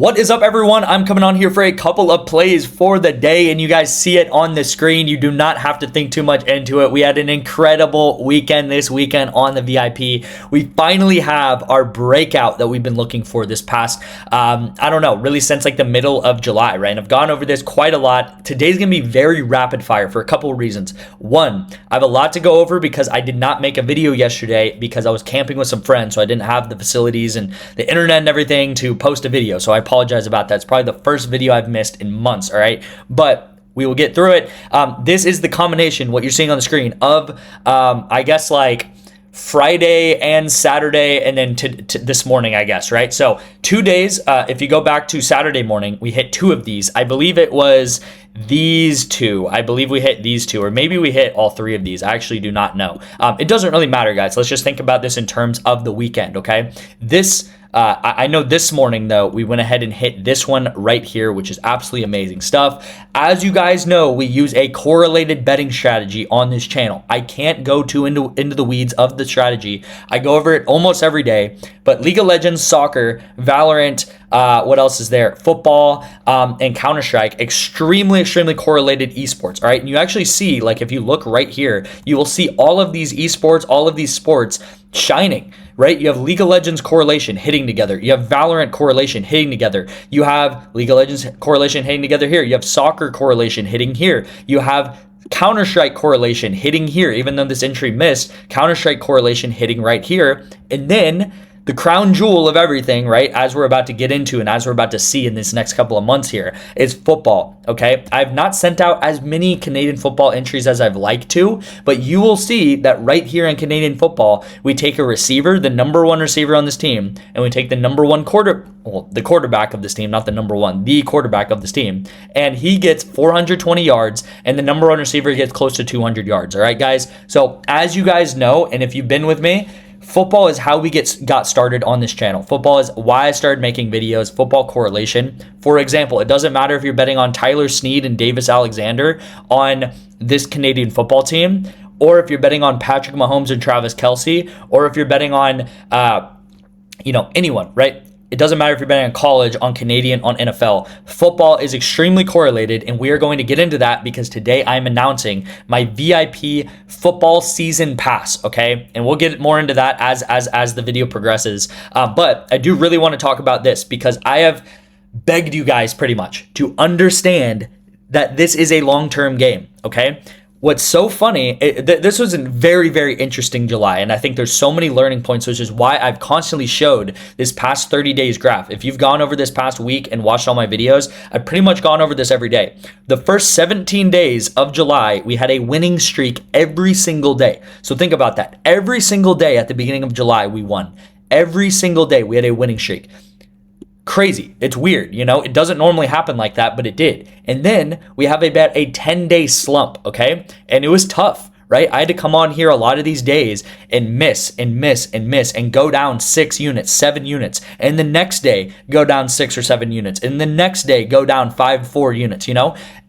What is up, everyone? I'm coming on here for a couple of plays for the day, and you guys see it on the screen. You do not have to think too much into it. We had an incredible weekend this weekend on the VIP. We finally have our breakout that we've been looking for this past, I don't know, really since like the middle of July, right? And I've gone over this quite a lot. Today's going to be very rapid fire for a couple of reasons. One, I have a lot to go over because I did not make a video yesterday because I was camping with some friends, so I didn't have the facilities and the internet and everything to post a video. So I apologize about that. It's probably the first video I've missed in months, all right? But we will get through it. This is the combination, what you're seeing on the screen, of, I guess, like Friday and Saturday, and then to this morning, I guess, right? So 2 days. If you go back to Saturday morning, we hit two of these. I believe it was these two. I believe we hit these two, or maybe we hit all three of these. I actually do not know. It doesn't really matter, guys. Let's just think about this in terms of the weekend, okay? This I know this morning, though, we went ahead and hit this one right here, which is absolutely amazing stuff. As you guys know, we use a correlated betting strategy on this channel. I can't go too into the weeds of the strategy. I go over it almost every day, but League of Legends, soccer, Valorant, what else is there? Football, and Counter-Strike, extremely correlated esports, all right? And you actually see, like, if you look right here, you will see all of these esports, all of these sports shining, right? You have League of Legends correlation hitting together. You have Valorant correlation hitting together. You have League of Legends correlation hitting together here. You have soccer correlation hitting here. You have Counter-Strike correlation hitting here, even though this entry missed. Counter-Strike correlation hitting right here. And then the crown jewel of everything, right, as we're about to get into and as we're about to see in this next couple of months here, is football, okay? I've not sent out as many Canadian football entries as I've liked to, but you will see that right here in Canadian football, we take a receiver, the number one receiver on this team, and we take the number one the quarterback of this team, not the number one, the quarterback of this team, and he gets 420 yards, and the number one receiver gets close to 200 yards, all right, guys? So as you guys know, and if you've been with me, football is how we got started on this channel. Football is why I started making videos, football correlation. For example, it doesn't matter if you're betting on Tyler Snead and Davis Alexander on this Canadian football team, or if you're betting on Patrick Mahomes and Travis Kelce, or if you're betting on, anyone, right? It doesn't matter if you're betting on college, on Canadian, on NFL. Football is extremely correlated, and we are going to get into that because today I'm announcing my VIP football season pass, okay? And we'll get more into that as the video progresses. But I do really want to talk about this because I have begged you guys pretty much to understand that this is a long-term game, okay? What's so funny, this was a very interesting July, and I think there's so many learning points, which is why I've constantly showed this past 30 days graph. If you've gone over this past week and watched all my videos, I've pretty much gone over this every day. The first 17 days of July, we had a winning streak every single day. So think about that. Every single day at the beginning of July, we won. Every single day, we had a winning streak. Crazy. It's weird, it doesn't normally happen like that, but it did. And then we have about a 10-day slump, okay? And it was tough, right? I had to come on here a lot of these days and miss and go down 6 units, 7 units, and the next day go down 6 or 7 units, and the next day go down 4 units,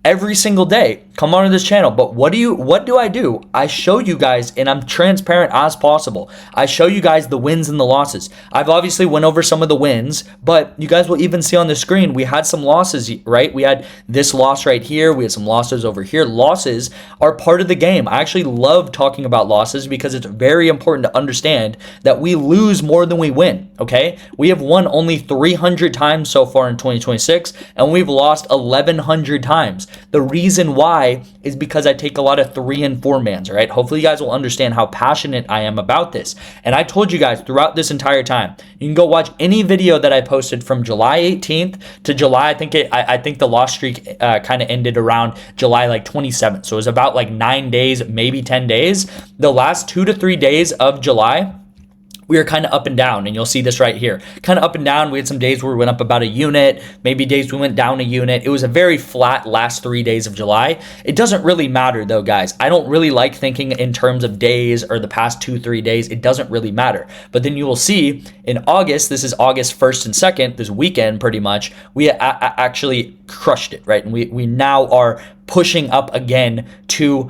every single day come onto this channel. But what do I do? I show you guys, and I'm transparent as possible. I show you guys the wins and the losses. I've obviously went over some of the wins, but you guys will even see on the screen we had some losses, right? We had this loss right here, we had some losses over here. Losses are part of the game. I actually love talking about losses because it's very important to understand that we lose more than we win, okay? We have won only 300 times so far in 2026, and we've lost 1,100 times. The reason why is because I take a lot of 3 and 4 mans, all right? Hopefully you guys will understand how passionate I am about this. And I told you guys throughout this entire time, you can go watch any video that I posted from July 18th to July. I think the loss streak kind of ended around July like 27th. So it was about like 9 days, maybe 10 days. The last 2 to 3 days of July, we were kind of up and down, and you'll see this right here. Kind of up and down. We had some days where we went up about a unit, maybe days we went down a unit. It was a very flat last 3 days of July. It doesn't really matter though, guys. I don't really like thinking in terms of days or the past 2-3 days. It doesn't really matter. But then you will see in August, this is August 1st and 2nd, this weekend pretty much, we actually crushed it, right? And we now are pushing up again to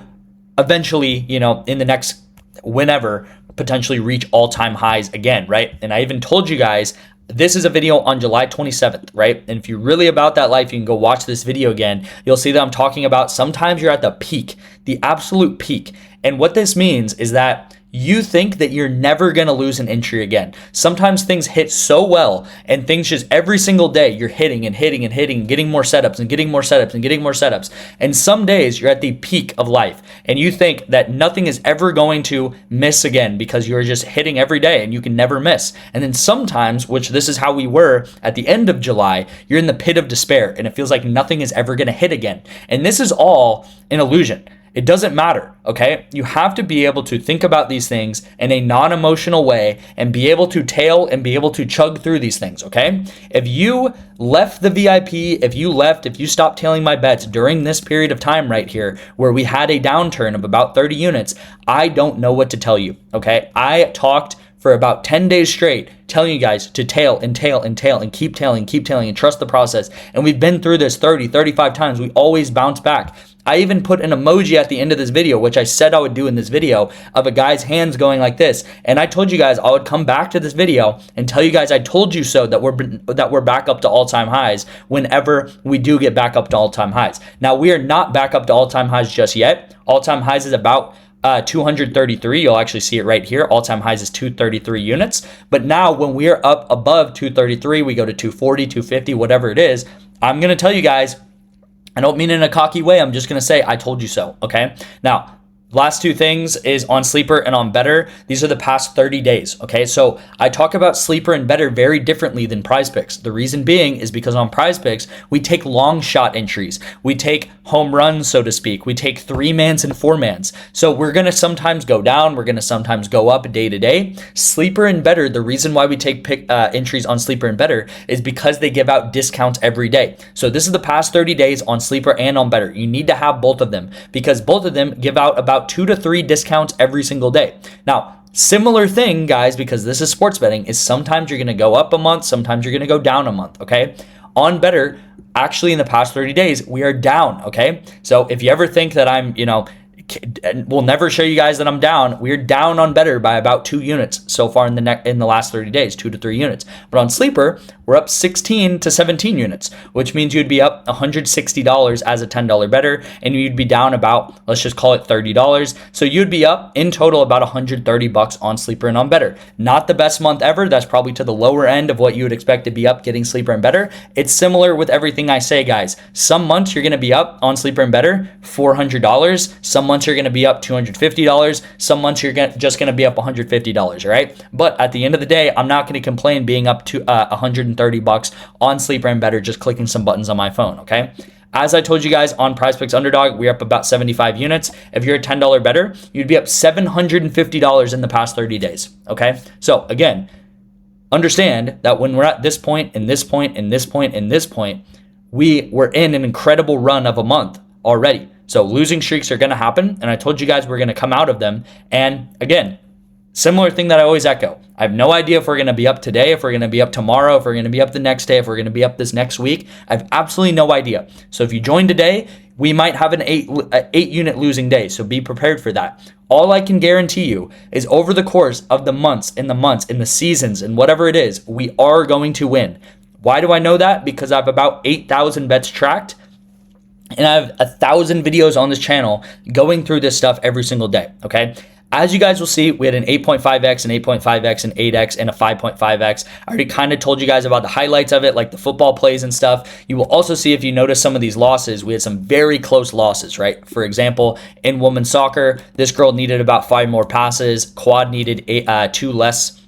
eventually, in the next whenever, potentially reach all-time highs again, right? And I even told you guys this is a video on July 27th, right? And if you're really about that life, you can go watch this video again. You'll see that I'm talking about sometimes you're at the peak, the absolute peak. And what this means is that you think that you're never going to lose an entry again. Sometimes things hit so well and things just every single day you're hitting and hitting and hitting, getting more setups and getting more setups and getting more setups. And some days you're at the peak of life and you think that nothing is ever going to miss again because you're just hitting every day and you can never miss. And then sometimes, which this is how we were at the end of July, you're in the pit of despair and it feels like nothing is ever going to hit again. And this is all an illusion. It doesn't matter, okay? You have to be able to think about these things in a non-emotional way and be able to tail and be able to chug through these things, okay? If you left the VIP, if you stopped tailing my bets during this period of time right here where we had a downturn of about 30 units, I don't know what to tell you, okay? I talked for about 10 days straight telling you guys to tail and tail and tail and keep tailing and trust the process. And we've been through this 30, 35 times. We always bounce back. I even put an emoji at the end of this video, which I said I would do in this video, of a guy's hands going like this. And I told you guys I would come back to this video and tell you guys I told you so, that we're back up to all-time highs whenever we do get back up to all-time highs. Now, we are not back up to all-time highs just yet. All-time highs is about 233. You'll actually see it right here. All-time highs is 233 units. But now when we are up above 233, we go to 240, 250, whatever it is, I'm going to tell you guys, I don't mean it in a cocky way. I'm just going to say, I told you so. Okay. Now, last two things is on Sleeper and on BETR. These are the past 30 days, okay? So I talk about Sleeper and BETR very differently than PrizePicks. The reason being is because on PrizePicks, we take long shot entries. We take home runs, so to speak. We take 3-mans and 4-mans. So we're going to sometimes go down. We're going to sometimes go up day to day. Sleeper and BETR, the reason why we take entries on Sleeper and BETR is because they give out discounts every day. So this is the past 30 days on Sleeper and on BETR. You need to have both of them because both of them give out about 2 to 3 discounts every single day. Now, similar thing, guys, because this is sports betting, is sometimes you're going to go up a month, sometimes you're going to go down a month, okay? On BETR, actually in the past 30 days, we are down, okay? So if you ever think that I'm, we'll never show you guys that I'm down. We're down on BETR by about 2 units so far in the last 30 days, 2 to 3 units. But on Sleeper, we're up 16 to 17 units, which means you'd be up $160 as a $10 BETR, and you'd be down about, let's just call it $30. So you'd be up in total about $130 on Sleeper and on BETR. Not the best month ever. That's probably to the lower end of what you would expect to be up getting Sleeper and BETR. It's similar with everything I say, guys. Some months you're going to be up on Sleeper and BETR $400. Some months you're going to be up $250. Some months you're just going to be up $150, all right? But at the end of the day, I'm not going to complain being up to $130 on Sleeper and BETR just clicking some buttons on my phone, okay? As I told you guys on PrizePicks Underdog, we're up about 75 units. If you're a $10 BETR, you'd be up $750 in the past 30 days, okay? So again, understand that when we're at this point, and this point, and this point, and this point, we were in an incredible run of a month already. So losing streaks are going to happen, and I told you guys we're going to come out of them. And again, similar thing that I always echo. I have no idea if we're going to be up today, if we're going to be up tomorrow, if we're going to be up the next day, if we're going to be up this next week. I have absolutely no idea. So if you join today, we might have an 8-unit losing day, so be prepared for that. All I can guarantee you is over the course of the months, in the seasons, and whatever it is, we are going to win. Why do I know that? Because I have about 8,000 bets tracked, and I have 1,000 videos on this channel going through this stuff every single day, okay? As you guys will see, we had an 8.5x, an 8.5x, an 8x, and a 5.5x. I already kind of told you guys about the highlights of it, like the football plays and stuff. You will also see, if you notice some of these losses, we had some very close losses, right? For example, in women's soccer, this girl needed about 5 more passes. Quad needed 2 less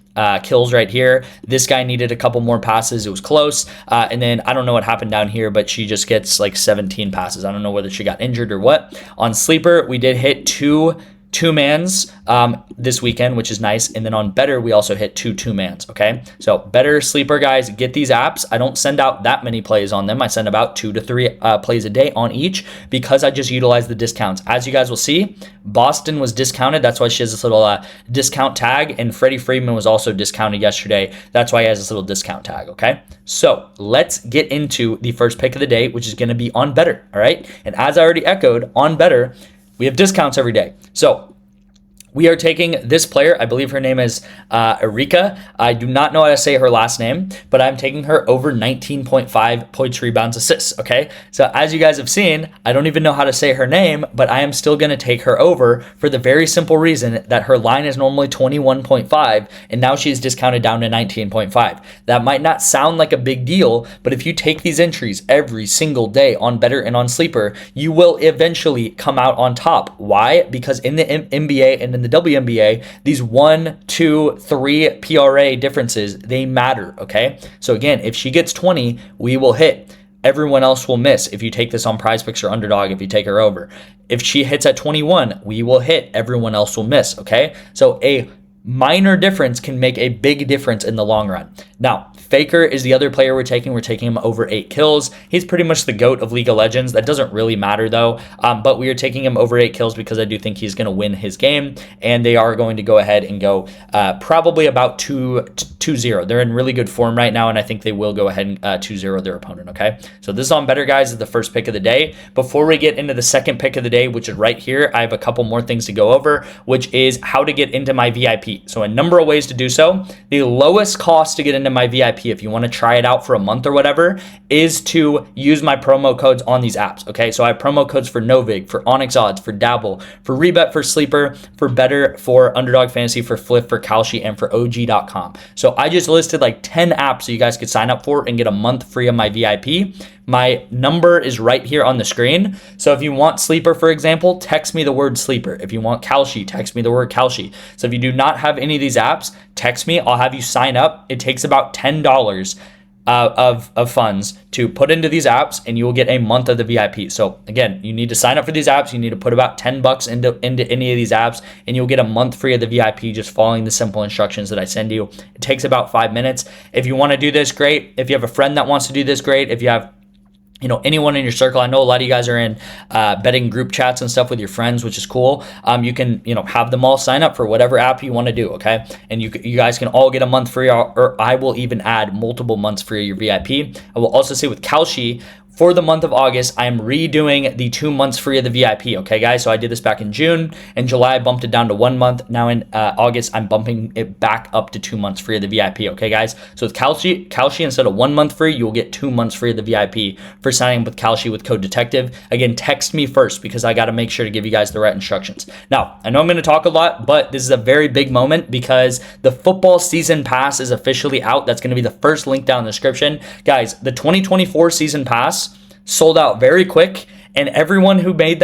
kills right here. This guy needed a couple more passes. It was close. And then I don't know what happened down here, but she just gets like 17 passes. I don't know whether she got injured or what. On Sleeper, we did hit 2-mans this weekend, which is nice. And then on BETR, we also hit 2-mans, okay? So BETR, Sleeper, guys, get these apps. I don't send out that many plays on them. I send about 2 to 3 plays a day on each because I just utilize the discounts. As you guys will see, Boston was discounted. That's why she has this little discount tag. And Freddie Freeman was also discounted yesterday. That's why he has this little discount tag, okay? So let's get into the first pick of the day, which is going to be on BETR, all right? And as I already echoed, on BETR, we have discounts every day. So We are taking this player. I believe her name is Erika. I do not know how to say her last name, but I'm taking her over 19.5 points, rebounds, assists. Okay. So as you guys have seen, I don't even know how to say her name, but I am still going to take her over for the very simple reason that her line is normally 21.5 and now she's discounted down to 19.5. That might not sound like a big deal, but if you take these entries every single day on Better and on Sleeper, you will eventually come out on top. Why? Because in the NBA and in the WNBA, these 1, 2, 3 PRA differences, they matter, okay? So again, if she gets 20, we will hit. Everyone else will miss if you take this on PrizePicks or Underdog, if you take her over. If she hits at 21, we will hit. Everyone else will miss, okay? So a minor difference can make a big difference in the long run. Now, Faker is the other player we're taking. We're taking him over 8 kills. He's pretty much the GOAT of League of Legends. That doesn't really matter though, but we are taking him over 8 kills because I do think he's going to win his game, and they are going to go ahead and go probably about 2-0. They're in really good form right now, and I think they will go ahead and 2-0 their opponent, okay? So this is on Better, guys, is the first pick of the day. Before we get into the second pick of the day, which is right here, I have a couple more things to go over, which is how to get into my VIP. So a number of ways to do so. The lowest cost to get into my VIP, if you want to try it out for a month or whatever, is to use my promo codes on these apps, okay? So I have promo codes for NOVIG, for ONYX Odds, for Dabble, for Rebet, for Sleeper, for Better, for Underdog Fantasy, for Flip, for KALSHI, and for OG.com. So I just listed like 10 apps so you guys could sign up for and get a month free of my VIP. My number is right here on the screen. So if you want Sleeper, for example, text me the word Sleeper. If you want KALSHI, text me the word KALSHI. So if you do not have any of these apps, text me. I'll have you sign up. It takes about $10 of funds to put into these apps, and you will get a month of the VIP. So again, you need to sign up for these apps. You need to put about $10 into any of these apps, and you'll get a month free of the VIP just following the simple instructions that I send you. It takes about 5 minutes. If you want to do this, great. If you have a friend that wants to do this, great. If you have anyone in your circle, I know a lot of you guys are in betting group chats and stuff with your friends, which is cool. You can, have them all sign up for whatever app you want to do, okay? And you guys can all get a month free, or I will even add multiple months free of your VIP. I will also say with KALSHI, for the month of August, I am redoing the 2 months free of the VIP, okay, guys? So I did this back in June. In July, I bumped it down to 1 month. Now in August, I'm bumping it back up to 2 months free of the VIP, okay, guys? So with KALSHI, instead of 1 month free, you will get 2 months free of the VIP for signing up with KALSHI with code DETECTIVE. Again, text me first because I got to make sure to give you guys the right instructions. Now, I know I'm going to talk a lot, but this is a very big moment because the football season pass is officially out. That's going to be the first link down in the description. Guys, the 2024 season pass sold out very quick, and everyone who got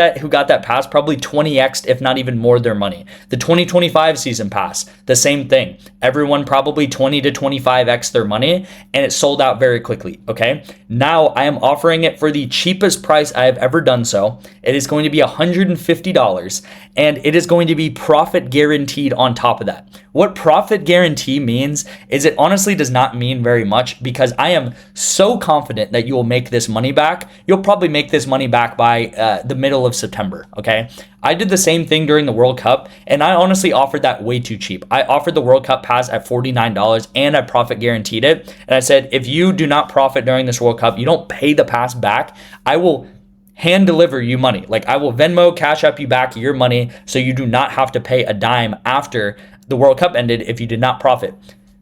that pass probably 20x'd, if not even more, their money. The 2025 season pass, the same thing. Everyone probably 20 to 25x their money, and it sold out very quickly, okay? Now I am offering it for the cheapest price I have ever done so. It is going to be $150, and it is going to be profit guaranteed on top of that. What profit guarantee means is it honestly does not mean very much, because I am so confident that you will make this money back. You'll probably make this money back by the middle of September, okay? I did the same thing during the World Cup, and I honestly offered that way too cheap. I offered the World Cup pass at $49, and I profit guaranteed it. And I said, if you do not profit during this World Cup, you don't pay the pass back, I will hand deliver you money. Like, I will Venmo, Cash App you back your money so you do not have to pay a dime after the World Cup ended if you did not profit.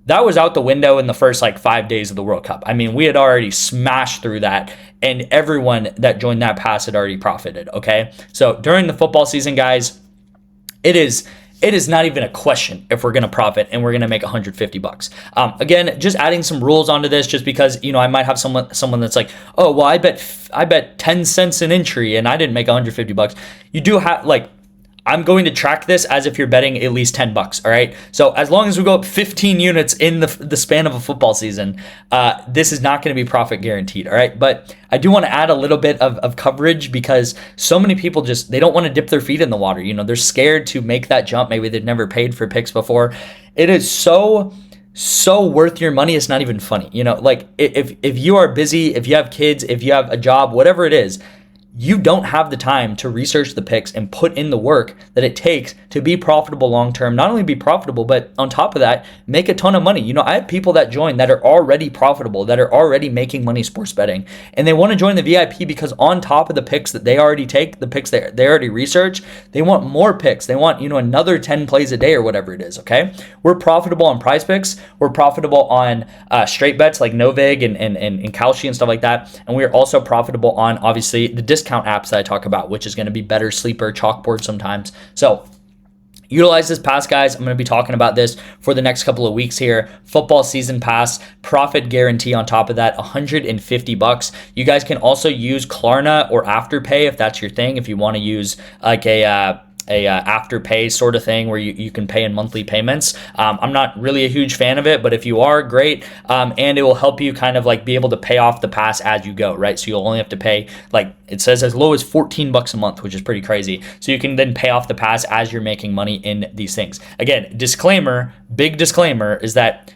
That was out the window in the first 5 days of the World Cup. I mean, we had already smashed through that, and everyone that joined that pass had already profited, okay? So during the football season, guys, it is not even a question if we're going to profit and we're going to make $150. Again, just adding some rules onto this, just because, I might have someone that's like, oh, well, I bet 10 cents an entry and I didn't make $150. You do have, I'm going to track this as if you're betting at least $10, all right? So as long as we go up 15 units in the span of a football season, this is not going to be profit guaranteed, all right? But I do want to add a little bit of coverage, because so many people they don't want to dip their feet in the water. They're scared to make that jump. Maybe they've never paid for picks before. It is so worth your money. It's not even funny. If you are busy, if you have kids, if you have a job, whatever it is, you don't have the time to research the picks and put in the work that it takes to be profitable long term. Not only be profitable, but on top of that, make a ton of money. I have people that join that are already profitable, that are already making money sports betting, and they want to join the VIP because on top of the picks that they already take, the picks that they already research, they want more picks. They want, another 10 plays a day or whatever it is, okay? We're profitable on PrizePicks. We're profitable on straight bets like NOVIG and KALSHI and stuff like that. And we're also profitable on, obviously, the discount apps that I talk about, which is going to be BETR, Sleeper, Chalkboard sometimes. So utilize this pass, guys. I'm going to be talking about this for the next couple of weeks here. Football season pass, profit guarantee on top of that, $150. You guys can also use Klarna or Afterpay if that's your thing. If you want to use like a Afterpay sort of thing where you can pay in monthly payments. I'm not really a huge fan of it, but if you are, great. And it will help you kind of like be able to pay off the pass as you go, right? So you'll only have to pay, like it says, as low as $14 a month, which is pretty crazy. So you can then pay off the pass as you're making money in these things. Again, disclaimer, big disclaimer is that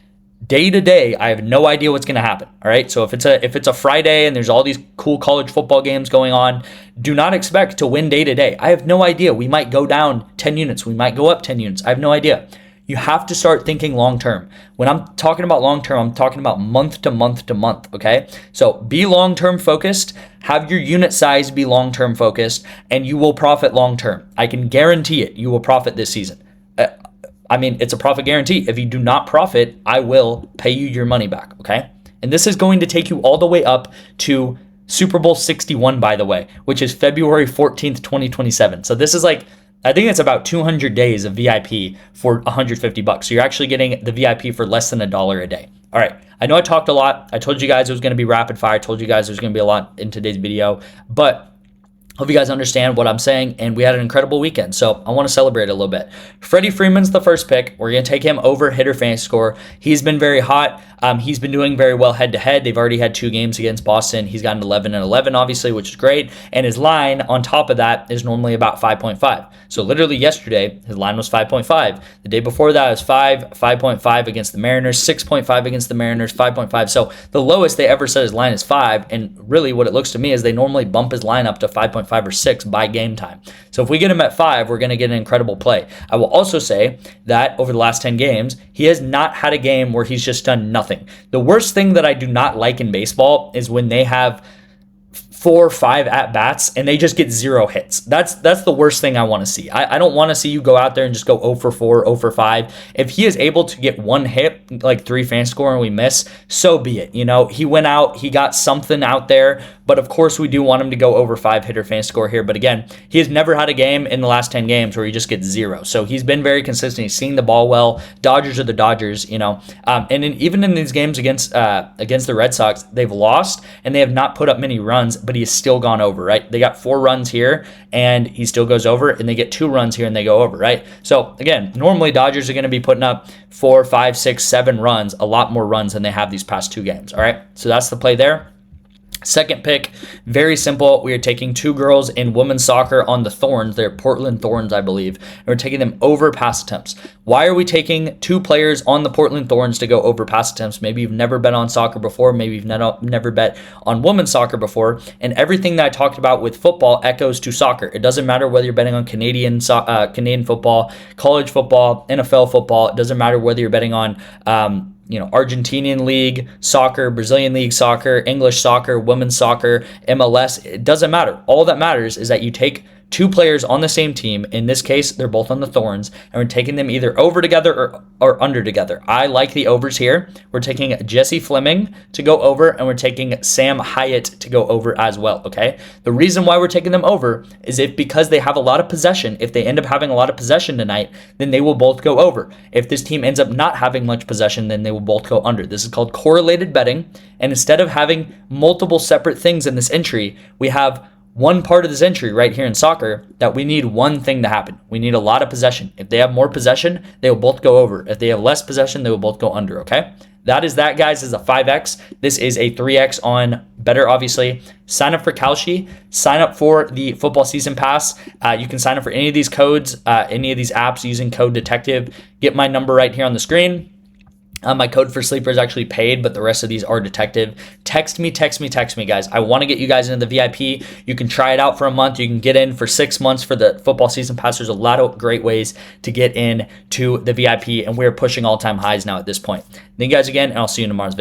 day to day, I have no idea what's going to happen. All right. So if it's a Friday and there's all these cool college football games going on, do not expect to win day to day. I have no idea. We might go down 10 units. We might go up 10 units. I have no idea. You have to start thinking long term. When I'm talking about long term, I'm talking about month to month to month. Okay. So be long term focused. Have your unit size be long term focused, and you will profit long term. I can guarantee it. You will profit this season. It's a profit guarantee. If you do not profit, I will pay you your money back, okay? And this is going to take you all the way up to Super Bowl 61, by the way, which is February 14th, 2027. So this is like, I think it's about 200 days of VIP for $150. So you're actually getting the VIP for less than $1 a day. All right, I know I talked a lot. I told you guys it was going to be rapid fire. I told you guys there's going to be a lot in today's video, but hope you guys understand what I'm saying, and we had an incredible weekend, so I want to celebrate a little bit. Freddie Freeman's the first pick. We're going to take him over hitter fantasy score. He's been very hot. He's been doing very well head-to-head. They've already had 2 games against Boston. He's gotten 11 and 11, obviously, which is great, and his line on top of that is normally about 5.5. So literally yesterday, his line was 5.5. The day before that was 5.5 against the Mariners, 6.5 against the Mariners, 5.5. So the lowest they ever said his line is 5, and really what it looks to me is they normally bump his line up to 5.5 or 6 by game time. So if we get him at 5, we're going to get an incredible play. I will also say that over the last 10 games, he has not had a game where he's just done nothing. The worst thing that I do not like in baseball is when they have 4 or 5 at-bats and they just get 0 hits. That's the worst thing I want to see. I don't want to see you go out there and just go 0 for 4, 0 for 5. If he is able to get 1 hit, like 3 fan score, and we miss, so be it. He went out, he got something out there, but of course we do want him to go over 5 hitter fan score here. But again, he has never had a game in the last 10 games where he just gets 0. So he's been very consistent. He's seeing the ball well. Dodgers are the Dodgers, and even in these games against the Red Sox, they've lost and they have not put up many runs, but he has still gone over, right? They got 4 runs here and he still goes over, and they get 2 runs here and they go over, right? So again, normally Dodgers are going to be putting up 4, 5, 6, 7 runs, a lot more runs than they have these past 2 games, all right? So that's the play there. Second pick, very simple. We are taking 2 girls in women's soccer on the Thorns. They're Portland Thorns, I believe. And we're taking them over pass attempts. Why are we taking 2 players on the Portland Thorns to go over pass attempts? Maybe you've never bet on soccer before. Maybe you've never bet on women's soccer before. And everything that I talked about with football echoes to soccer. It doesn't matter whether you're betting on Canadian football, college football, NFL football. It doesn't matter whether you're betting on Argentinian league soccer, Brazilian league soccer, English soccer, women's soccer, MLS. It doesn't matter. All that matters is that you take 2 players on the same team. In this case, they're both on the Thorns, and we're taking them either over together or under together. I like the overs here. We're taking Jesse Fleming to go over, and we're taking Sam Hyatt to go over as well, okay? The reason why we're taking them over is because they have a lot of possession. If they end up having a lot of possession tonight, then they will both go over. If this team ends up not having much possession, then they will both go under. This is called correlated betting, and instead of having multiple separate things in this entry, we have one part of this entry right here in soccer that we need one thing to happen. We need a lot of possession. If they have more possession, they will both go over. If they have less possession, they will both go under, okay? That is that, guys. This is a 5X. This is a 3X on BETR, obviously. Sign up for KALSHI. Sign up for the football season pass. You can sign up for any of these codes, any of these apps using code detective. Get my number right here on the screen. My code for Sleeper is actually paid, but the rest of these are detective. text me, guys. I want to get you guys into the VIP. You can try it out for a month. You can get in for 6 months for the football season pass. There's a lot of great ways to get in to the VIP, and we're pushing all-time highs now at this point. Thank you guys again, and I'll see you in tomorrow's video.